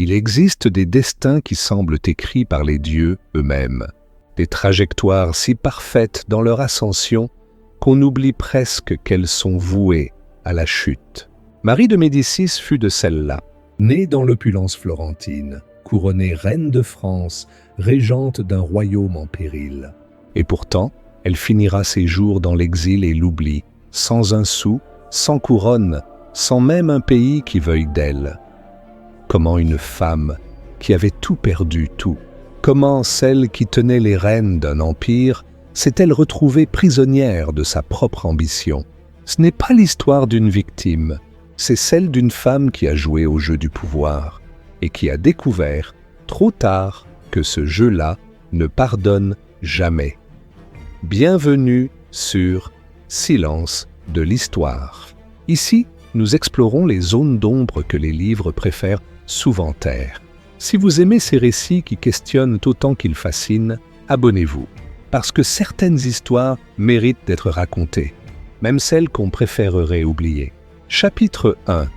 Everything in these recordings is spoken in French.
Il existe des destins qui semblent écrits par les dieux eux-mêmes, des trajectoires si parfaites dans leur ascension qu'on oublie presque qu'elles sont vouées à la chute. Marie de Médicis fut de celle-là, née dans l'opulence florentine, couronnée reine de France, régente d'un royaume en péril. Et pourtant, elle finira ses jours dans l'exil et l'oubli, sans un sou, sans couronne, sans même un pays qui veuille d'elle. Comment une femme qui avait tout perdu, tout, comment celle qui tenait les rênes d'un empire s'est-elle retrouvée prisonnière de sa propre ambition? Ce n'est pas l'histoire d'une victime, c'est celle d'une femme qui a joué au jeu du pouvoir et qui a découvert, trop tard, que ce jeu-là ne pardonne jamais. Bienvenue sur Silence de l'Histoire. Ici, nous explorons les zones d'ombre que les livres préfèrent souvent taire. Si vous aimez ces récits qui questionnent autant qu'ils fascinent, abonnez-vous, parce que certaines histoires méritent d'être racontées, même celles qu'on préférerait oublier. Chapitre 1.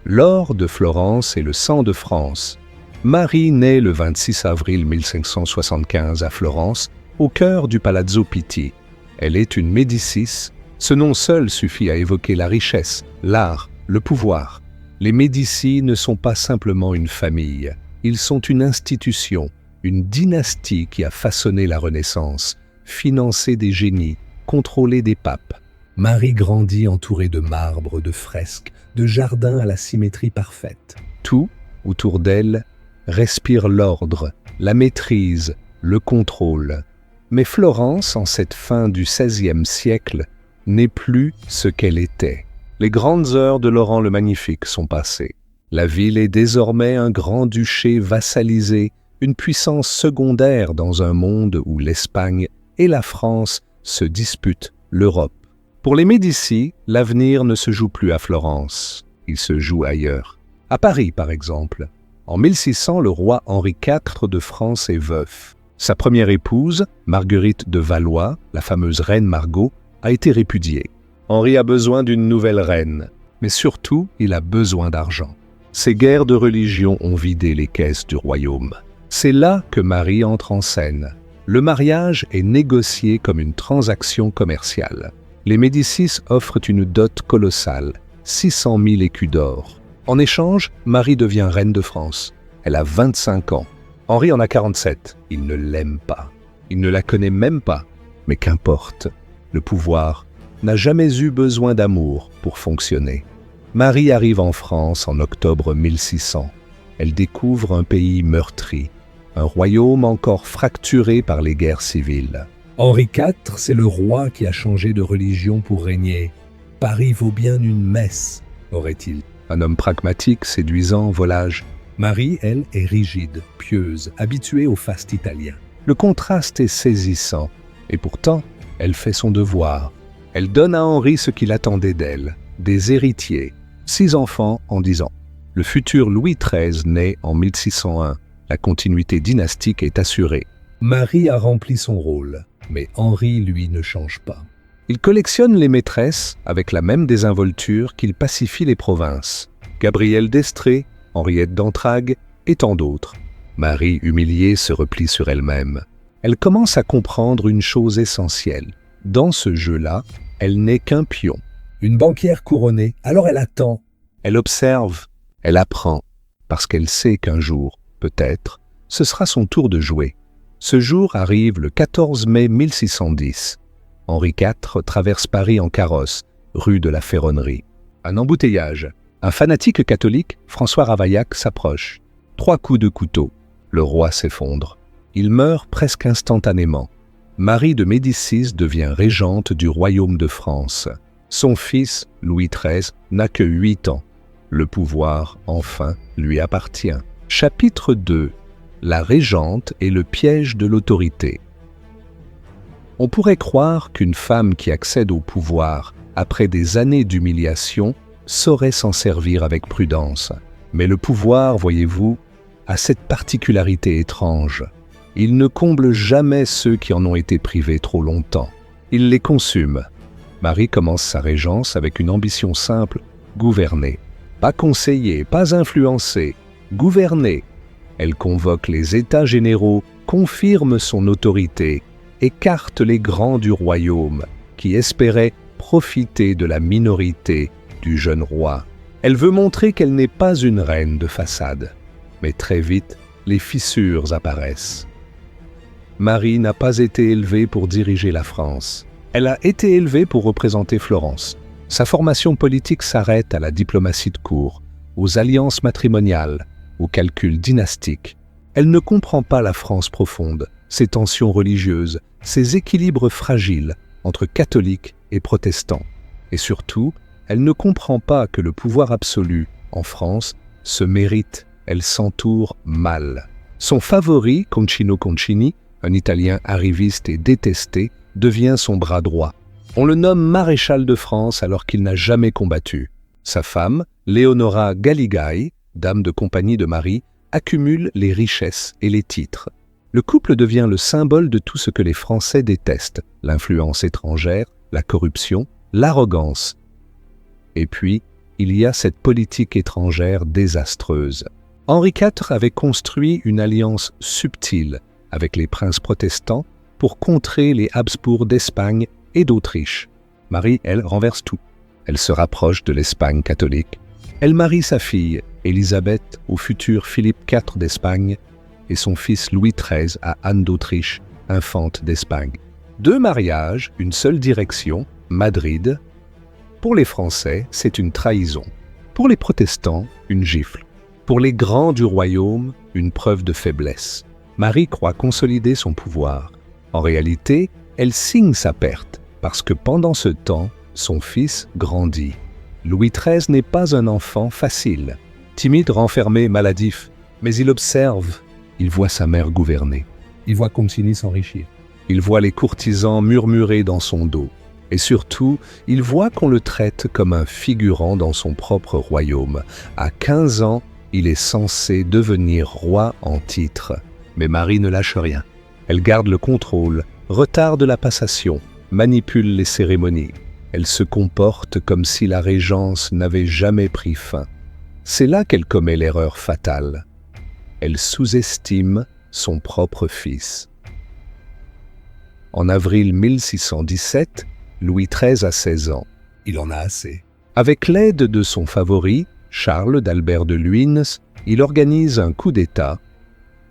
L'or de Florence et le sang de France. Marie naît le 26 avril 1575 à Florence, au cœur du Palazzo Pitti. Elle est une Médicis. Ce nom seul suffit à évoquer la richesse, l'art, le pouvoir. Les Médicis ne sont pas simplement une famille, ils sont une institution, une dynastie qui a façonné la Renaissance, financé des génies, contrôlé des papes. Marie grandit entourée de marbre, de fresques, de jardins à la symétrie parfaite. Tout, autour d'elle, respire l'ordre, la maîtrise, le contrôle. Mais Florence, en cette fin du XVIe siècle, n'est plus ce qu'elle était. Les grandes heures de Laurent le Magnifique sont passées. La ville est désormais un grand-duché vassalisé, une puissance secondaire dans un monde où l'Espagne et la France se disputent l'Europe. Pour les Médicis, l'avenir ne se joue plus à Florence, il se joue ailleurs. À Paris, par exemple. En 1600, le roi Henri IV de France est veuf. Sa première épouse, Marguerite de Valois, la fameuse reine Margot, a été répudiée. Henri a besoin d'une nouvelle reine, mais surtout, il a besoin d'argent. Ces guerres de religion ont vidé les caisses du royaume. C'est là que Marie entre en scène. Le mariage est négocié comme une transaction commerciale. Les Médicis offrent une dot colossale, 600 000 écus d'or. En échange, Marie devient reine de France. Elle a 25 ans. Henri en a 47. Il ne l'aime pas. Il ne la connaît même pas. Mais qu'importe, le pouvoir n'a jamais eu besoin d'amour pour fonctionner. Marie arrive en France en octobre 1600. Elle découvre un pays meurtri, un royaume encore fracturé par les guerres civiles. Henri IV, c'est le roi qui a changé de religion pour régner. Paris vaut bien une messe, aurait-il. Un homme pragmatique, séduisant, volage. Marie, elle, est rigide, pieuse, habituée au faste italien. Le contraste est saisissant, et pourtant, elle fait son devoir. Elle donne à Henri ce qu'il attendait d'elle, des héritiers, 6 enfants en 10 ans. Le futur Louis XIII naît en 1601. La continuité dynastique est assurée. Marie a rempli son rôle, mais Henri, lui, ne change pas. Il collectionne les maîtresses avec la même désinvolture qu'il pacifie les provinces. Gabrielle d'Estrées, Henriette d'Entragues et tant d'autres. Marie, humiliée, se replie sur elle-même. Elle commence à comprendre une chose essentielle. Dans ce jeu-là, elle n'est qu'un pion. Une banquière couronnée, alors elle attend. Elle observe, elle apprend, parce qu'elle sait qu'un jour, peut-être, ce sera son tour de jouer. Ce jour arrive le 14 mai 1610. Henri IV traverse Paris en carrosse, rue de la Ferronnerie. Un embouteillage. Un fanatique catholique, François Ravaillac, s'approche. 3 coups de couteau. Le roi s'effondre. Il meurt presque instantanément. Marie de Médicis devient régente du royaume de France. Son fils, Louis XIII, n'a que 8 ans. Le pouvoir, enfin, lui appartient. Chapitre 2. La régente et le piège de l'autorité. On pourrait croire qu'une femme qui accède au pouvoir après des années d'humiliation saurait s'en servir avec prudence. Mais le pouvoir, voyez-vous, a cette particularité étrange. Il ne comble jamais ceux qui en ont été privés trop longtemps. Il les consume. Marie commence sa régence avec une ambition simple, gouverner. Pas conseiller, pas influencer, gouverner, Elle convoque les États généraux, confirme son autorité, écarte les grands du royaume qui espéraient profiter de la minorité du jeune roi. Elle veut montrer qu'elle n'est pas une reine de façade. Mais très vite, les fissures apparaissent. Marie n'a pas été élevée pour diriger la France. Elle a été élevée pour représenter Florence. Sa formation politique s'arrête à la diplomatie de cour, aux alliances matrimoniales, aux calculs dynastiques. Elle ne comprend pas la France profonde, ses tensions religieuses, ses équilibres fragiles entre catholiques et protestants. Et surtout, elle ne comprend pas que le pouvoir absolu, en France, se mérite. Elle s'entoure mal. Son favori, Concino Concini, un Italien arriviste et détesté, devient son bras droit. On le nomme maréchal de France alors qu'il n'a jamais combattu. Sa femme, Leonora Galigai, dame de compagnie de Marie, accumule les richesses et les titres. Le couple devient le symbole de tout ce que les Français détestent, l'influence étrangère, la corruption, l'arrogance. Et puis, il y a cette politique étrangère désastreuse. Henri IV avait construit une alliance subtile avec les princes protestants pour contrer les Habsbourg d'Espagne et d'Autriche. Marie, elle, renverse tout. Elle se rapproche de l'Espagne catholique. Elle marie sa fille, Élisabeth, au futur Philippe IV d'Espagne et son fils Louis XIII à Anne d'Autriche, infante d'Espagne. 2 mariages, une seule direction, Madrid. Pour les Français, c'est une trahison. Pour les protestants, une gifle. Pour les grands du royaume, une preuve de faiblesse. Marie croit consolider son pouvoir. En réalité, elle signe sa perte, parce que pendant ce temps, son fils grandit. Louis XIII n'est pas un enfant facile. Timide, renfermé, maladif. Mais il observe. Il voit sa mère gouverner. Il voit Concini s'enrichir. Il voit les courtisans murmurer dans son dos. Et surtout, il voit qu'on le traite comme un figurant dans son propre royaume. À 15 ans, il est censé devenir roi en titre. Mais Marie ne lâche rien. Elle garde le contrôle, retarde la passation, manipule les cérémonies. Elle se comporte comme si la régence n'avait jamais pris fin. C'est là qu'elle commet l'erreur fatale. Elle sous-estime son propre fils. En avril 1617, Louis XIII a 16 ans. Il en a assez. Avec l'aide de son favori, Charles d'Albert de Luynes, il organise un coup d'État.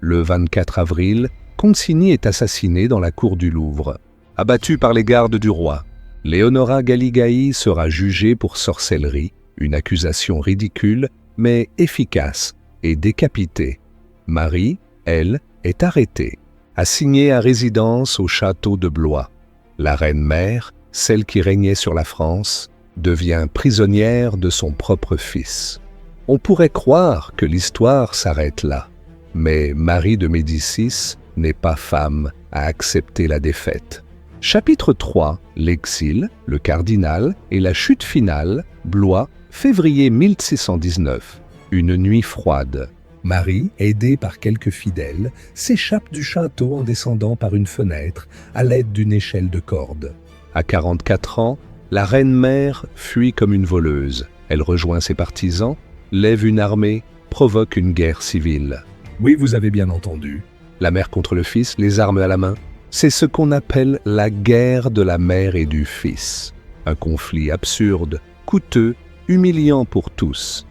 Le 24 avril, Concini est assassiné dans la cour du Louvre. Abattu par les gardes du roi, Leonora Galigai sera jugée pour sorcellerie, une accusation ridicule mais efficace, et décapitée. Marie, elle, est arrêtée, assignée à résidence au château de Blois. La reine-mère, celle qui régnait sur la France, devient prisonnière de son propre fils. On pourrait croire que l'histoire s'arrête là, mais Marie de Médicis n'est pas femme à accepter la défaite. Chapitre 3, l'exil, le cardinal et la chute finale, Blois, février 1619. Une nuit froide. Marie, aidée par quelques fidèles, s'échappe du château en descendant par une fenêtre à l'aide d'une échelle de corde. À 44 ans, la reine-mère fuit comme une voleuse. Elle rejoint ses partisans, lève une armée, provoque une guerre civile. Oui, vous avez bien entendu. La mère contre le fils, les armes à la main. C'est ce qu'on appelle la guerre de la mère et du fils. Un conflit absurde, coûteux, humiliant pour tous.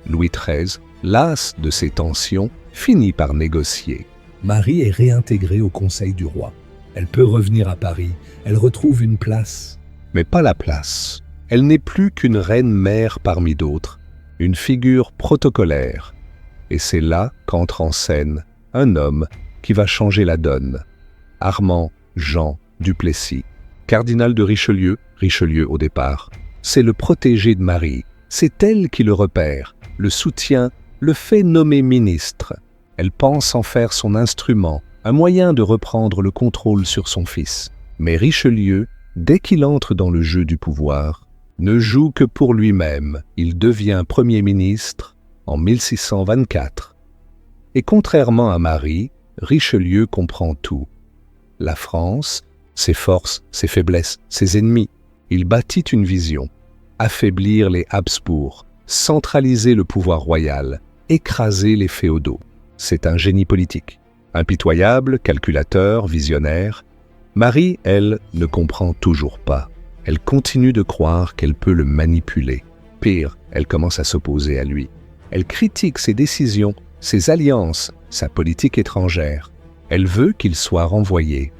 Louis XIII, las de ces tensions, finit par négocier. Marie est réintégrée au conseil du roi. Elle peut revenir à Paris, elle retrouve une place. Mais pas la place. Elle n'est plus qu'une reine-mère parmi d'autres, une figure protocolaire. Et c'est là qu'entre en scène un homme qui va changer la donne. Armand Jean Duplessis, cardinal de Richelieu, Richelieu au départ. C'est le protégé de Marie, c'est elle qui le repère, le soutient, le fait nommer ministre. Elle pense en faire son instrument, un moyen de reprendre le contrôle sur son fils. Mais Richelieu, dès qu'il entre dans le jeu du pouvoir, ne joue que pour lui-même. Il devient Premier ministre en 1624. Et contrairement à Marie, Richelieu comprend tout. La France, ses forces, ses faiblesses, ses ennemis. Il bâtit une vision. Affaiblir les Habsbourg, centraliser le pouvoir royal, écraser les féodaux. c'est un génie politique. Impitoyable, calculateur, visionnaire, Marie, elle, ne comprend toujours pas. Elle continue de croire qu'elle peut le manipuler. Pire, elle commence à s'opposer à lui. Elle critique ses décisions, ses alliances, sa politique étrangère. Elle veut qu'il soit renvoyé.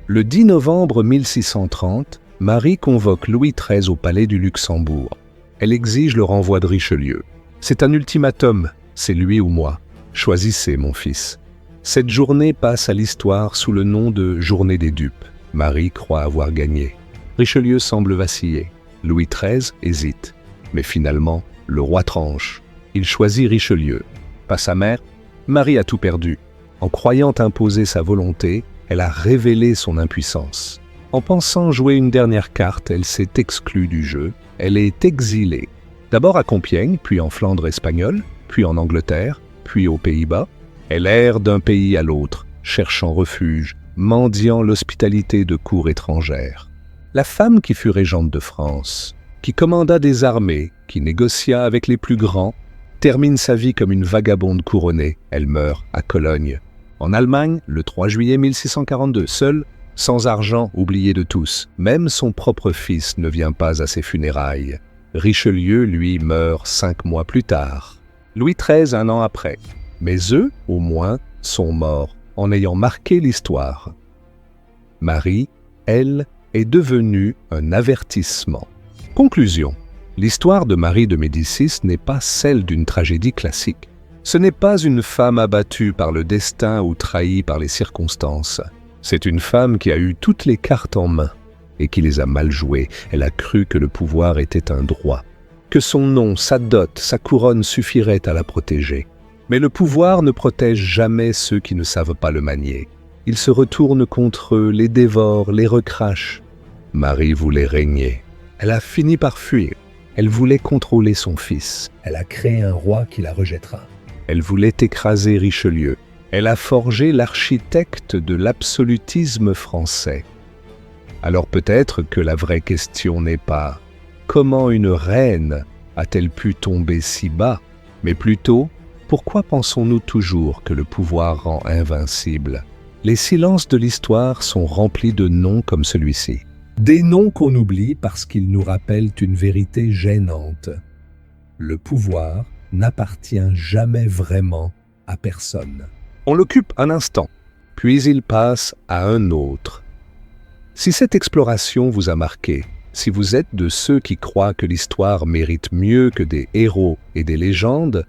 Le 10 novembre 1630, Marie convoque Louis XIII au palais du Luxembourg. Elle exige le renvoi de Richelieu. C'est un ultimatum, c'est lui ou moi. Choisissez, mon fils. Cette journée passe à l'histoire sous le nom de Journée des dupes. Marie croit avoir gagné. Richelieu semble vaciller. Louis XIII hésite. Mais finalement, le roi tranche. Il choisit Richelieu. Pas sa mère, Marie a tout perdu. En croyant imposer sa volonté, elle a révélé son impuissance. En pensant jouer une dernière carte, elle s'est exclue du jeu. Elle est exilée. D'abord à Compiègne, puis en Flandre espagnole, puis en Angleterre, puis aux Pays-Bas. Elle erre d'un pays à l'autre, cherchant refuge, mendiant l'hospitalité de cours étrangères. La femme qui fut régente de France, qui commanda des armées, qui négocia avec les plus grands, termine sa vie comme une vagabonde couronnée. Elle meurt à Cologne. En Allemagne, le 3 juillet 1642, seule, sans argent, oubliée de tous. Même son propre fils ne vient pas à ses funérailles. Richelieu, lui, meurt 5 mois plus tard. Louis XIII 1 an après. Mais eux, au moins, sont morts en ayant marqué l'histoire. Marie, elle, est devenue un avertissement. Conclusion. L'histoire de Marie de Médicis n'est pas celle d'une tragédie classique. Ce n'est pas une femme abattue par le destin ou trahie par les circonstances. C'est une femme qui a eu toutes les cartes en main et qui les a mal jouées. Elle a cru que le pouvoir était un droit, que son nom, sa dot, sa couronne suffiraient à la protéger. Mais le pouvoir ne protège jamais ceux qui ne savent pas le manier. Il se retourne contre eux, les dévore, les recrache. Marie voulait régner. Elle a fini par fuir. Elle voulait contrôler son fils. Elle a créé un roi qui la rejettera. Elle voulait écraser Richelieu. Elle a forgé l'architecte de l'absolutisme français. Alors peut-être que la vraie question n'est pas « Comment une reine a-t-elle pu tomber si bas ?» mais plutôt « Pourquoi pensons-nous toujours que le pouvoir rend invincible ?» Les silences de l'histoire sont remplis de noms comme celui-ci. Des noms qu'on oublie parce qu'ils nous rappellent une vérité gênante. Le pouvoir n'appartient jamais vraiment à personne. On l'occupe un instant, puis il passe à un autre. Si cette exploration vous a marqué, si vous êtes de ceux qui croient que l'histoire mérite mieux que des héros et des légendes,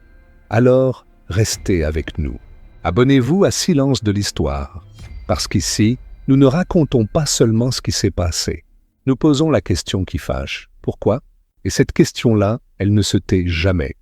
alors restez avec nous. Abonnez-vous à Silence de l'Histoire, parce qu'ici, nous ne racontons pas seulement ce qui s'est passé. Nous posons la question qui fâche. Pourquoi? Et cette question-là, elle ne se tait jamais.